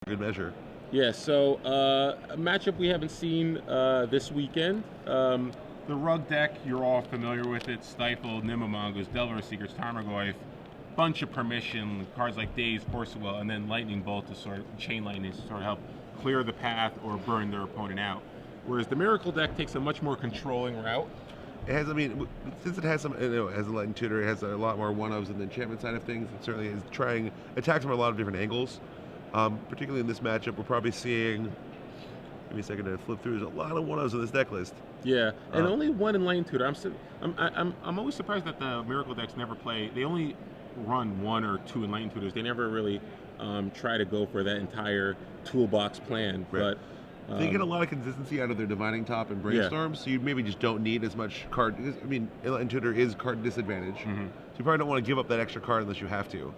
good measure. Yeah, so a matchup we haven't seen this weekend. The rug deck, you're all familiar with it. Stifle, Nimble Mongoose, Delver Seekers, Tarmogoyf, bunch of permission, cards like Daze, Force of Will, and then Lightning Bolt to sort of, Chain Lightning to sort of help clear the path or burn their opponent out. Whereas the Miracle deck takes a much more controlling route. It has, I mean, since it has some, as a Lightning Tutor, it has a lot more one-ofs in the enchantment side of things. It certainly is attacks from a lot of different angles. Particularly in this matchup, we're probably seeing, give me a second to flip through, there's a lot of one-ofs in this deck list. Yeah, and only one in Lightning Tutor. I'm always surprised that the Miracle decks never play, they only run one or two in Lightning Tutors. They never really try to go for that entire toolbox plan. Right. But they get a lot of consistency out of their Divining Top and Brainstorm, so you maybe just don't need as much card. I mean, Lightning Tutor is card disadvantage, so you probably don't want to give up that extra card unless you have to.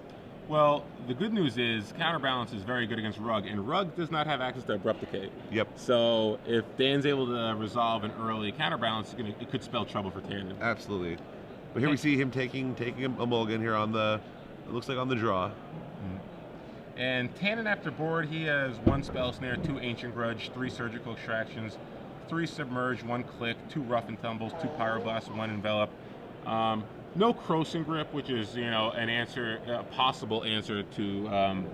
Well, the good news is Counterbalance is very good against Rug, and Rug does not have access to Abrupt Decay. Yep. So if Dan's able to resolve an early Counterbalance, it could spell trouble for Tannon. Absolutely. But here we see him taking a mulligan here on the, it looks like on the draw. And Tannon after board, he has 1 Spell Snare, 2 Ancient Grudge, 3 Surgical Extractions, 3 Submerge, 1 Click, 2 Rough and Tumbles, 2 Pyroblast, 1 Envelop. No Croson Grip, which is, you know, an answer, a possible answer to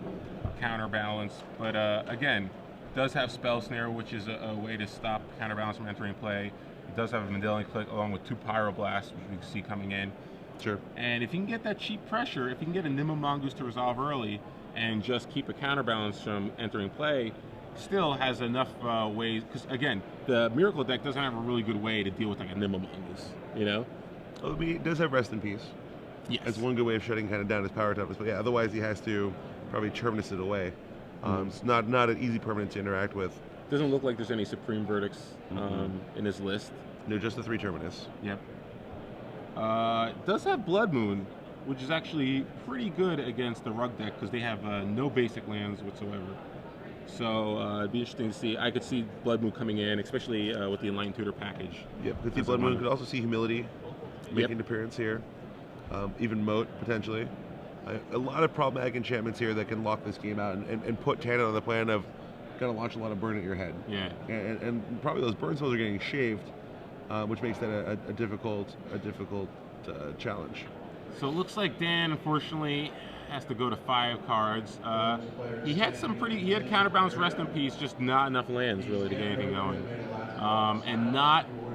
Counterbalance. But again, does have Spell Snare, which is a way to stop Counterbalance from entering play. It does have a Mendelian Click along with 2 Pyroblasts, which we can see coming in. Sure. And if you can get that cheap pressure, if you can get a Nimble Mongoose to resolve early and just keep a Counterbalance from entering play, still has enough ways, because again, the Miracle deck doesn't have a really good way to deal with like a Nimble Mongoose, you know? Well, I mean, it does have Rest in Peace. Yes. That's one good way of shutting kind of down his power toughness, but yeah, otherwise he has to probably Terminus it away. It's not an easy permanent to interact with. Doesn't look like there's any Supreme Verdicts in his list. No, just the 3 Terminus. Yep. Does have Blood Moon, which is actually pretty good against the Rug deck because they have no basic lands whatsoever. So it'd be interesting to see. I could see Blood Moon coming in, especially with the Enlightened Tutor package. Yep, could see Blood Moon. Could also see Humility making an appearance here. Even Moat, potentially. A lot of problematic enchantments here that can lock this game out and put Tannon on the plan of going to launch a lot of burn at your head. Yeah. And probably those burn spells are getting shaved, which makes that a difficult challenge. So it looks like Dan, unfortunately, has to go to 5 cards. He had Counterbalance, Rest in Peace, just not enough lands really to get anything going.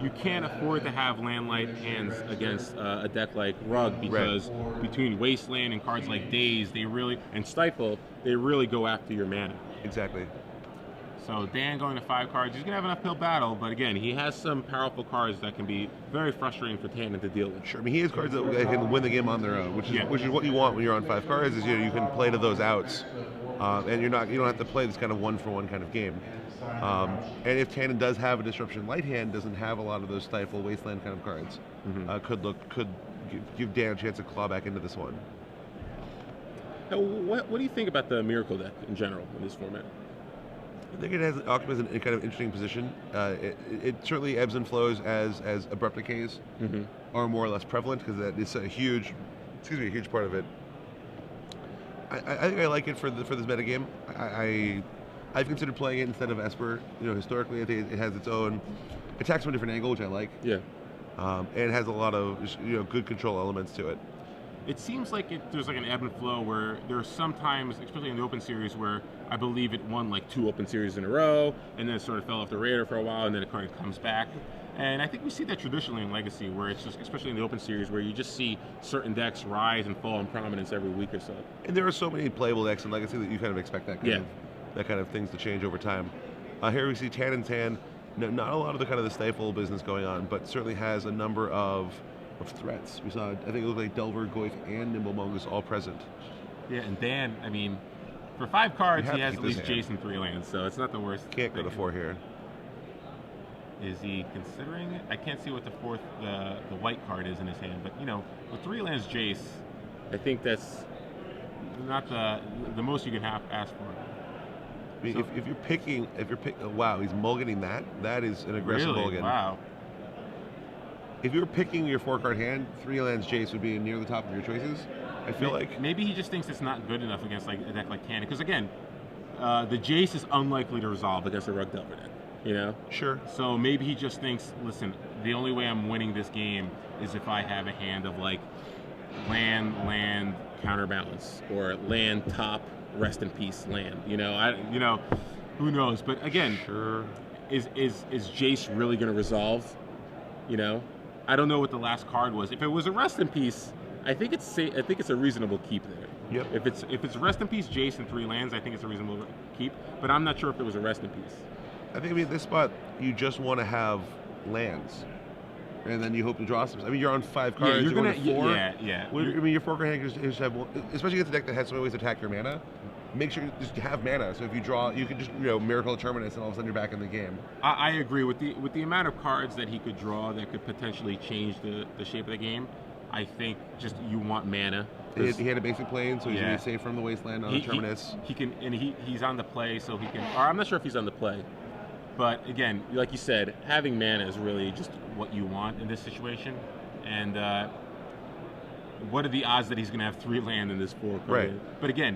You can't afford to have landlight hands against a deck like Rug because between Wasteland and cards like Daze, and Stifle, they really go after your mana. Exactly. So Dan going to 5 cards, he's gonna have an uphill battle, but again, he has some powerful cards that can be very frustrating for Tannon to deal with. Sure, I mean he has cards that can win the game on their own, which is what you want when you're on 5 cards. Is you can play to those outs, and you don't have to play this kind of 1-for-1 kind of game. And if Tannon does have a Disruption Light hand, doesn't have a lot of those Stifle Wasteland kind of cards, could give Dan a chance to claw back into this one. Now, what do you think about the Miracle deck in general in this format? I think it has Octopus in a kind of interesting position. It certainly ebbs and flows as Abrupt Decays are more or less prevalent because that is a huge part of it. I think I like it for this metagame. I've considered playing it instead of Esper. You know, historically, I think it has its own attacks from a different angle, which I like. Yeah. And it has a lot of good control elements to it. It seems like there's like an ebb and flow where there's sometimes, especially in the Open Series, where I believe it won like 2 Open Series in a row, and then it sort of fell off the radar for a while, and then it kind of comes back. And I think we see that traditionally in Legacy, where it's just, especially in the Open Series, where you just see certain decks rise and fall in prominence every week or so. And there are so many playable decks in Legacy that you kind of expect that kind of things to change over time. Here we see Tannon's hand. Not a lot of the Stifle business going on, but certainly has a number of threats. We saw, I think it looked like Delver, Goyf, and Nimble Mongoose all present. Yeah, and Dan, I mean, for 5 cards, he has at least Jason 3 lands, so it's not the worst. Can't go to 4 here. Is he considering it? I can't see what the 4th, the white card is in his hand, but you know, with 3 lands Jace, I think that's not the most you can ask for. I mean, if you're picking, wow, he's mulliganing that. That is an aggressive mulligan. Wow. If you're picking your 4-card hand, 3 lands Jace would be near the top of your choices. I feel like maybe he just thinks it's not good enough against like a deck like Tannon, because again, the Jace is unlikely to resolve against a Rug Delver deck, you know? Sure. So maybe he just thinks, listen, the only way I'm winning this game is if I have a hand of like land, counterbalance, or land, top, rest in peace, land. You know, who knows? But again, Sure. is Jace really going to resolve? You know, I don't know what the last card was. If it was a rest in peace, I think it's a reasonable keep there. Yep. If it's rest in peace, Jace and 3 lands, I think it's a reasonable keep. But I'm not sure if it was a rest in peace. I think at this spot, you just want to have lands, and then you hope to draw some. I mean, you're on 5 cards. Yeah, you're going gonna. to 4. Yeah. I mean, your 4 card hand just have one, especially against a deck that has so many ways to attack your mana. Make sure you just have mana. So if you draw, you can just Miracle of Terminus, and all of a sudden you're back in the game. I agree with the amount of cards that he could draw that could potentially change the shape of the game. I think just you want mana. He had a basic plane, so he's going to be safe from the Wasteland on Terminus. He can, and he's on the play, so he can. Or I'm not sure if he's on the play, but again, like you said, having mana is really just what you want in this situation. And what are the odds that he's going to have 3 land in this 4 card? Right. But again,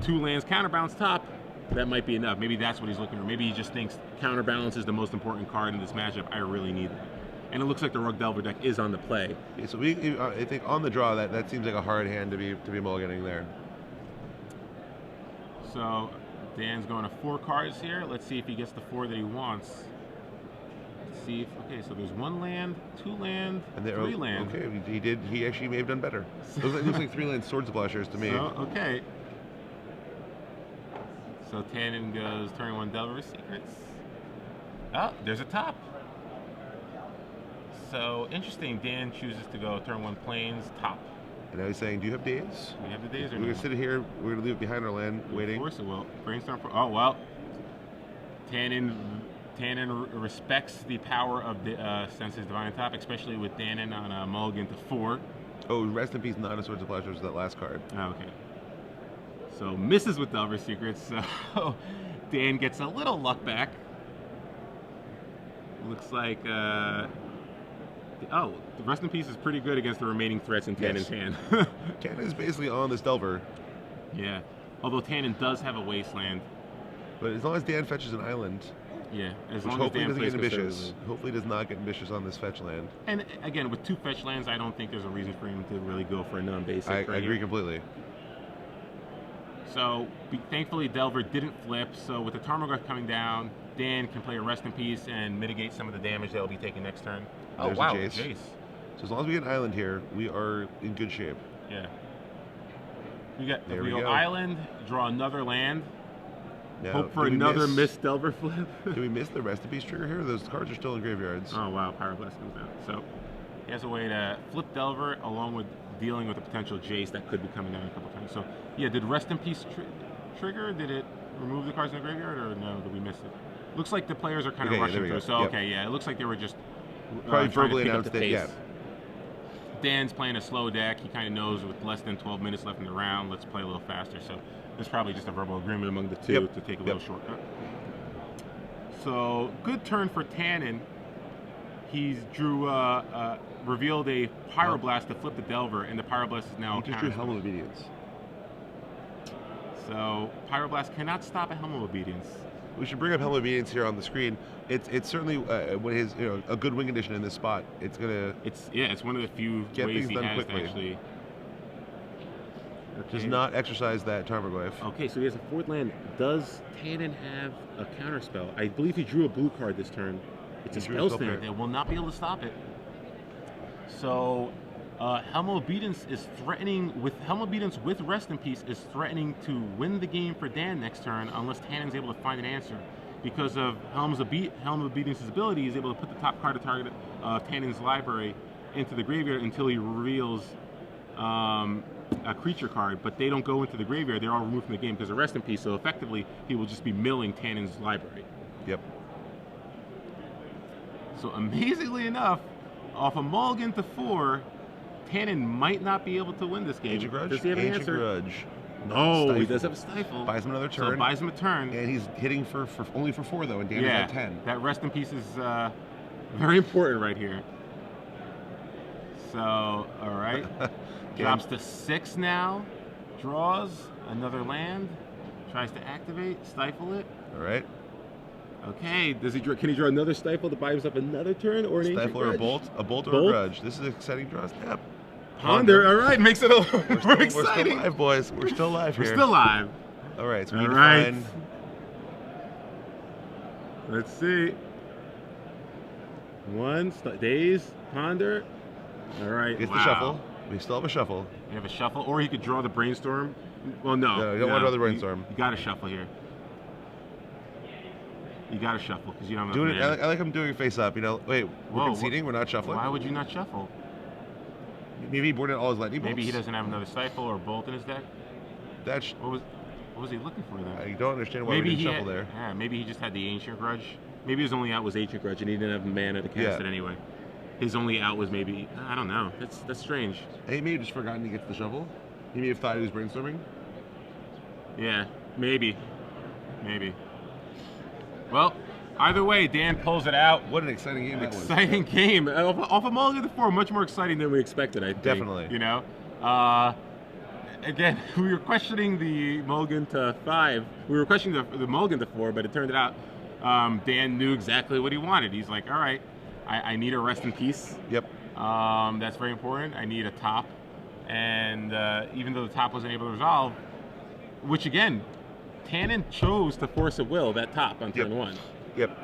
2 lands counterbalance top. That might be enough. Maybe that's what he's looking for. Maybe he just thinks counterbalance is the most important card in this matchup. I really need that. And it looks like the Rug Delver deck is on the play. Yeah, so I think on the draw that seems like a hard hand to be mulliganing there. So Dan's going to 4 cards here. Let's see if he gets the 4 that he wants. Let's see if, okay, so there's 1 land, 2 land, And 3 land. Okay, he actually may have done better. Looks like 3 land Sword Splashers to me. So, okay. So Tannon goes turn 1 Delver Secrets. Oh, there's a top. So interesting, Dan chooses to go turn 1 Plains, top. And now he's saying, do you have days? Do we have the days or We're no? going to sit here, we're going to leave it behind our land, waiting. Of course it will. Brainstorm for, oh, well. Tannon respects the power of the Senses Divine Top, especially with Tannon on a mulligan to 4. Oh, rest in peace, not a Swords of Flashers, that last card. Oh, okay. So misses with Delver Secrets, so Dan gets a little luck back. Looks like, the rest in peace is pretty good against the remaining threats in Tan and Tan. Tannon is basically on this Delver. Yeah, although Tannon does have a Wasteland. But as long as Dan fetches an island, yeah, as which long hopefully as Dan doesn't get plays ambitious. conservatively. Hopefully does not get ambitious on this fetch land. And again, with 2 fetch lands, I don't think there's a reason for him to really go for a non-basic. I agree completely. So thankfully Delver didn't flip, so with the Tarmogoyf coming down, Dan can play a Rest in Peace and mitigate some of the damage that will be taken next turn. Oh, There's wow, a Jace. So as long as we get an island here, we are in good shape. Yeah. We go go. island, draw another land, Now, hope for do we another miss- missed Delver flip. Do we miss the Rest in Peace trigger here? Those cards are still in graveyards. Oh wow, Pyroblast comes down. So he has a way to flip Delver along with dealing with a potential Jace that could be coming down a couple times. So yeah, did Rest in Peace trigger? Did it remove the cards in the graveyard, or no? Did we miss it? Looks like the players are kind of rushing through. So okay, yeah, it looks like they were just Probably trying verbally to pick up announced the it. pace. Yeah. Dan's playing a slow deck. He kind of knows with less than 12 minutes left in the round, let's play a little faster. So there's probably just a verbal agreement among the two to take a little shortcut. So good turn for Tannon. He's revealed a Pyroblast to flip the Delver, and the Pyroblast is now He just drew Helm of Obedience. So Pyroblast cannot stop a Helm of Obedience. We should bring up Helm of Obedience here on the screen. It's certainly when his a good win condition in this spot. It's one of the few get ways things he done has quickly. to actually. Okay. Does not exercise that Tarmogoyf. Okay, so he has a 4th land. Does Tannon have a counterspell? I believe he drew a blue card this turn. It's a spell stand. They will not be able to stop it. So, Helm of Obedience is threatening with Helm of Obedience with Rest in Peace is threatening to win the game for Dan next turn unless Tannon's able to find an answer. Because of Helm of Obedience's ability, he's able to put the top card of target Tannon's library into the graveyard until he reveals a creature card, but they don't go into the graveyard. They're all removed from the game because of Rest in Peace. So effectively, he will just be milling Tannon's library. Yep. So amazingly enough, off a mulligan to 4, Tannon might not be able to win this game. Ancient Grudge? Does he have an Ancient answer? Grudge. No, Stifle. he does have a Stifle. Buys him another turn. So buys him a turn. And he's hitting for only for 4 though, and Dan is at 10. That Rest in Peace is very important right here. So, all right. Drops to 6 now. Draws another land. Tries to activate, stifle it. All right. Okay, does he? Can he draw another stifle to buy himself another turn, or an ancient Stifle or a grudge? bolt or a grudge. This is an exciting draw step. Ponder. All right, makes it a little more We're exciting. still live, boys. We're still live here. We're still live. All right, so we All need right. to find. Let's see. One, daze, ponder. All right. Gets the shuffle. We still have a shuffle. You have a shuffle, or he could draw the brainstorm. Well, no. No, you don't want to draw the brainstorm. You got to shuffle here. You got to shuffle because you don't have Doing enough it. mana. I like him doing it face up. You know, wait, we're Whoa, conceding. We're not shuffling. Why would you not shuffle? Maybe he boarded all his lightning bolts. Maybe he doesn't have another stifle or bolt in his deck. That's. What was he looking for there? I don't understand why Maybe we he didn't shuffle had, there. Yeah, maybe he just had the ancient grudge. Maybe his only out was ancient grudge, and he didn't have mana to cast it anyway. His only out was maybe, I don't know. That's strange. He may have just forgotten to get to the shuffle. He may have thought he was brainstorming. Yeah, maybe. Well, either way, Dan pulls it out. What an exciting game that was. Exciting game. Off of Mulligan to 4, much more exciting than we expected, I think. Definitely. You know? Again, we were questioning the Mulligan to 5. We were questioning the Mulligan to 4, but it turned out Dan knew exactly what he wanted. He's like, all right, I need a rest in peace. Yep. That's very important. I need a top. And even though the top wasn't able to resolve, which again, Tannon chose to force a will, that top on turn 1. Yep.